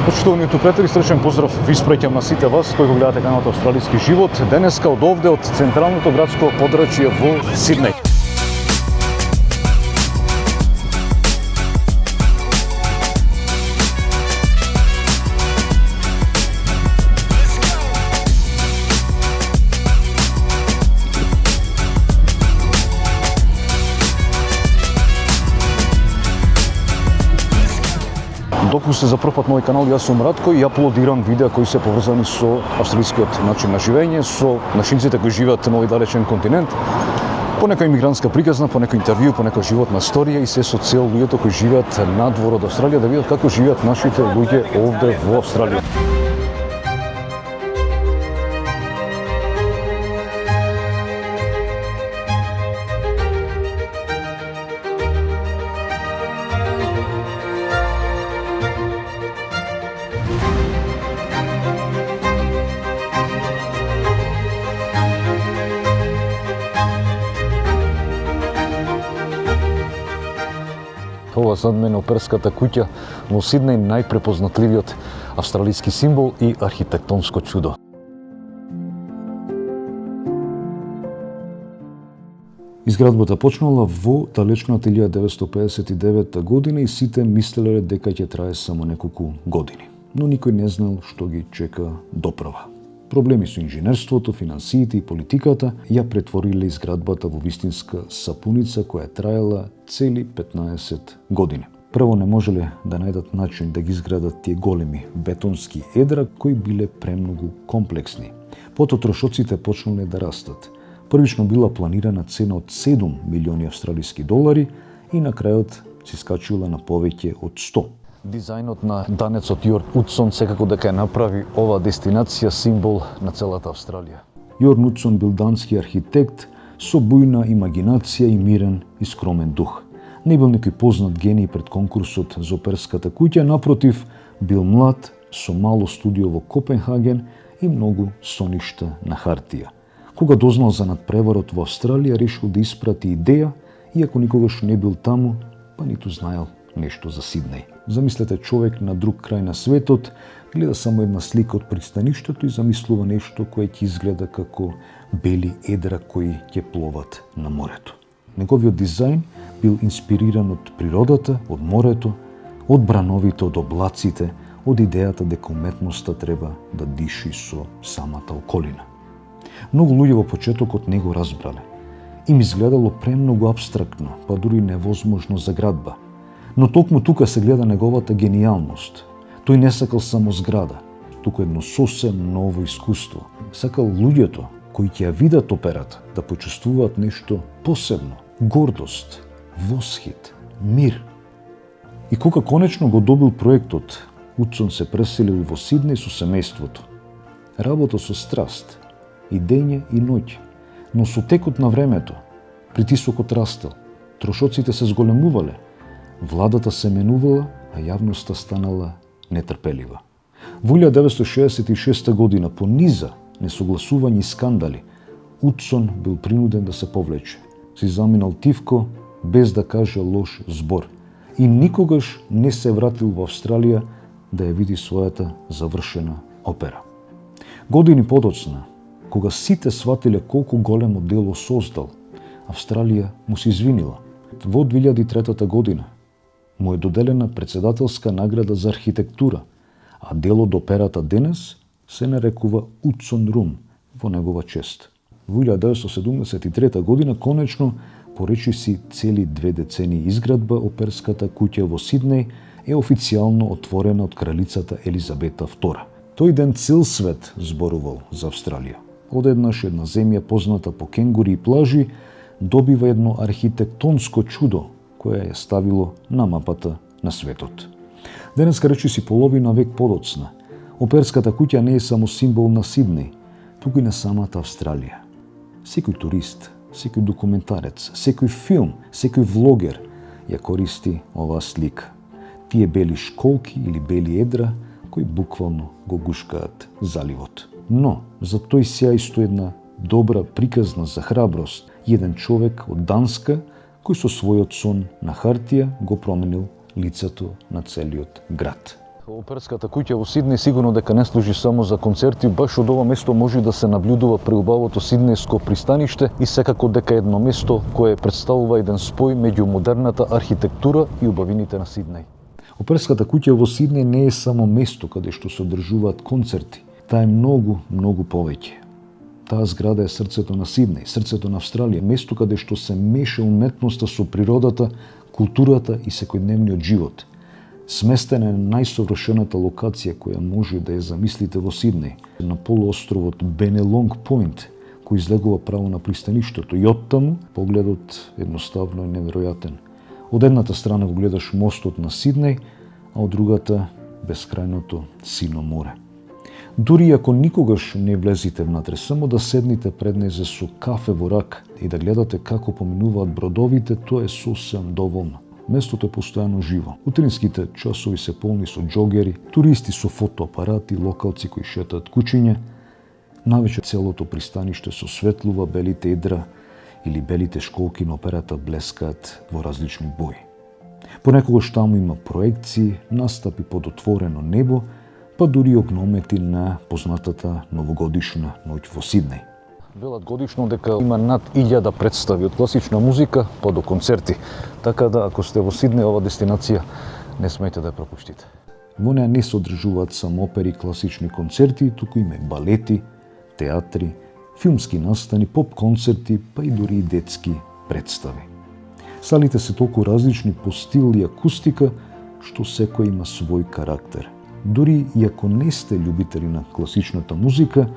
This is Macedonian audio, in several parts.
Почитувани пријатели, сречен поздрав ви испраќам на сите вас кои го гледате каналот Австралиски живот. Денеска од овде, од централното градско подрачје во Сиднеј. Допусте за прв пат на овој канал, јас сум Радко и аплодирам видеа кои се поврзани со австралискиот начин на живење, со нашинците кои живеат на овој далечен континент, по некоја имигрантска приказна, по некој интервју, по некоја животна историја и се со цел луѓето кои живеат надвор од Австралија да видат како живеат нашите луѓе овде во Австралија. Ова зад мене оперската куќа во Сиднеј, најпрепознатливиот австралиски символ и архитектонско чудо. Изградбата почнала во далечната 1959 година и сите мислеле дека ќе трае само неколку години. Но никој не знал што ги чека доправа. Проблеми со инженерството, финансиите и политиката ја претвориле изградбата во вистинска сапуница која траела цели 15 години. Прво не можеле да најдат начин да ги изградат тие големи бетонски едра кои биле премногу комплексни. Потоа трошоците почнале да растат. Првично била планирана цена од 7 милиони австралиски долари и на крајот се скачила на повеќе од 100. Дизајнот на данецот Јорн Уцсон секако дека ја направи ова дестинација символ на целата Австралија. Јорн Уцсон бил дански архитект со бујна имагинација и мирен и скромен дух. Не бил некој познат гений пред конкурсот за оперската куќа, напротив, бил млад, со мало студио во Копенхаген и многу соништа на хартија. Кога дознал за надпреварот во Австралија, решил да испрати идеја, иако никогаш не бил таму, па ниту знаел нешто за Сиднеј. Замислете човек на друг крај на светот, гледа само една слика од пристаништето и замислува нешто кое ќе изгледа како бели едра кои ќе пловат на морето. Неговиот дизајн бил инспириран од природата, од морето, од брановите, од облаците, од идејата дека уметноста треба да диши со самата околина. Многу луѓе во почетокот не го разбрале. Им изгледало премногу апстрактно, па дури невозможно за градба. Но токму тука се гледа неговата гениалност. Тој не сакал само зграда, туку едно сосем ново искуство. Сакал луѓето кои ќе ја видат операта да почувствуваат нешто посебно, гордост, восхит, мир. И кога конечно го добил проектот, Уцсон се преселил во Сиднеј со семејството. Работа со страст, и дење и ноќ, но со текот на времето притисокот растел, трошоците се зголемувале, владата се менувала, а јавноста станала нетрпелива. Во 1966 година, по низа несогласувања и скандали, Уцсон бил принуден да се повлече. Си заминал тивко, без да каже лош збор. И никогаш не се вратил во Австралија да ја види својата завршена опера. Години подоцна, кога сите сватиле колку големо дело создал, Австралија му се извинила. Во 2003 година му е доделена председателска награда за архитектура, а дел од операта денес се нарекува Уцсон Рум во негова чест. Во 1973 година конечно, по речиси цели 2 децении изградба, оперската куќа во Сиднеј е официјално отворена од кралицата Елизабета II. Тој ден цел свет зборувал за Австралија. Одеднаш една земја позната по кенгури и плажи добива едно архитектонско чудо кое ја ставило на мапата на светот. Денеска речиси половина век подоцна, оперската куќа не е само символ на Сиднеј, туку и на самата Австралија. Секој турист, секој документарец, секој филм, секој влогер ја користи оваа слика. Тие бели школки или бели едра кои буквално го гушкаат заливот. Но, за тој сеја исто една добра приказна за храброст, еден човек од Данска кој со својот сон на хартија го променил лицето на целиот град. Оперската куќа во Сиднеј сигурно дека не служи само за концерти, баш од ова место може да се наблюдува преубавото сиднејско пристаниште и секако дека едно место кое представува еден спој меѓу модерната архитектура и убавините на Сиднеј. Оперската куќа во Сиднеј не е само место каде што се одржуваат концерти, таа е многу повеќе. Таа зграда е срцето на Сиднеј, срцето на Австралија, место каде што се меша уметноста со природата, културата и секојдневниот живот. Сместена е најсовршената локација која може да ја замислите во Сиднеј, на полуостровот Бенелонг Пойнт, кој излегува право на пристаништето и оттаму погледот едноставно е неверојатен. Од едната страна го гледаш мостот на Сиднеј, а од другата бескрајното сино море. Дури ако никогаш не влезите внатре, само да седните пред незе со кафе во рак и да гледате како поминуваат бродовите, тоа е сосем доволно. Местото е постојано живо. Утринските часови се полни со џогери, туристи со фотоапарати, локалци кои шетаат кучиња. Навечер целото пристаниште со светлува, белите едра или белите школки на операта блескаат во различни бои. Понекогаш таму има проекции, настапи под отворено небо, па дури огномети на познатата новогодишна ноќ во Сиднеј. Велат годишно дека има над 1000 представи од класична музика па до концерти. Така да, ако сте во Сиднеј, ова дестинација, не смејте да ја пропуштите. Во неа не се одржуваат само опери, класични концерти, туку има балети, театри, филмски настани, поп концерти, па и дури и детски представи. Салите се толку различни по стил и акустика, што секој има свој карактер. Дури и ако не сте љубители на класичната музика,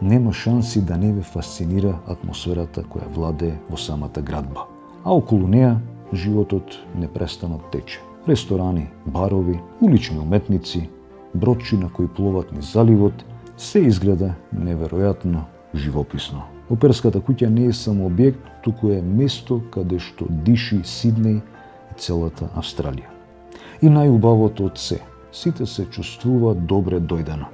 нема шанси да не ве фасцинира атмосферата која владее во самата градба. А околу неа животот непрестано тече. Ресторани, барови, улични уметници, бродчи на кои пловат низ заливот, се изгледа неверојатно живописно. Оперската куќа не е само објект, туку е место каде што диши Сиднеј и целата Австралија. И најубавото од се, сите се чувствуваат добре дојдено.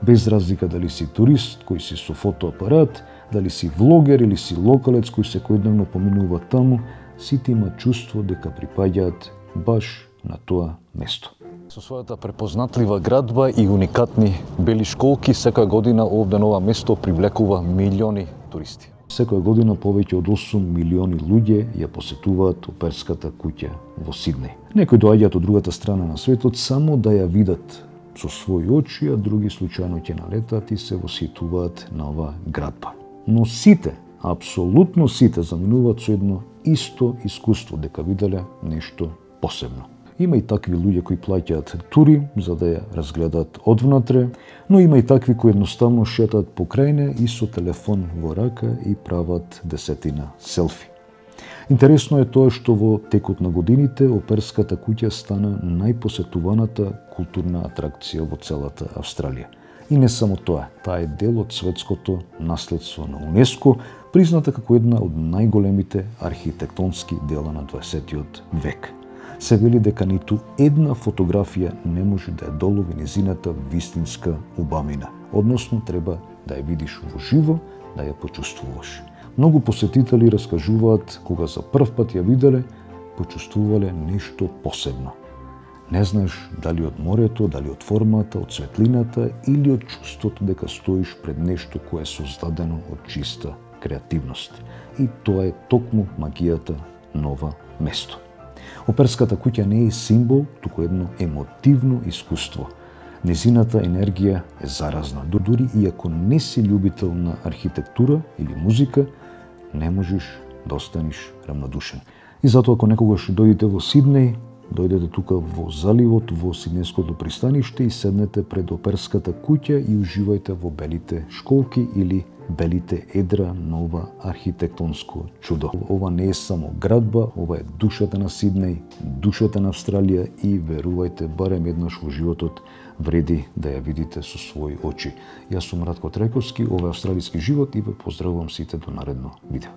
Без разлика дали си турист кој си со фотоапарат, дали си влогер или си локалец кој секојдневно поминува таму, сите имаат чувство дека припаѓаат баш на тоа место. Со својата препознатлива градба и уникатни бели школки, секоја година овде на ова место привлекува милиони туристи. Секоја година повеќе од 8 милиони луѓе ја посетуваат Оперската куќа во Сиднеј. Некои доаѓаат од другата страна на светот само да ја видат со своји очи, а други случајно ќе налетат и се восхитуваат на ова градба. Но сите, апсолутно сите, заминуваат со едно исто искуство, дека виделе нешто посебно. Има и такви луѓе кои плаќаат тури за да ја разгледаат одвнатре, но има и такви кои едноставно шетаат покрај неа и со телефон во рака и прават десетина селфи. Интересно е тоа што во текот на годините Оперската куќа стана најпосетуваната културна атракција во целата Австралија. И не само тоа, таа е дел од светското наследство на УНЕСКО, призната како една од најголемите архитектонски дела на 20 век. Се вели дека ниту една фотографија не може да ја долови незината вистинска убавина. Односно, треба да ја видиш во живо, да ја почувствуваш. Многу посетители раскажуваат кога за прв пат ја виделе, почувствувале нешто посебно. Не знаеш дали од морето, дали од формата, од светлината или од чувството дека стоиш пред нешто кое е создадено од чиста креативност. И тоа е токму магијата на ова место. Оперската куќа не е символ, туку едно емотивно искуство. Незината енергија е заразна. Дури и ако не си љубител на архитектура или музика, не можеш да останеш равнодушен. И затоа ако некогаш дојдете во Сиднеј, дојдете тука во заливот, во Сиднејското пристаниште и седнете пред Оперската куќа и уживајте во белите школки или белите едра на ова архитектонско чудо. Ова не е само градба, ова е душата на Сиднеј, душата на Австралија и верувајте, барем еднаш во животот вреди да ја видите со своји очи. Јас сум Радко Трајковски, ова е Австралиски живот и ве поздравувам сите до наредно видео.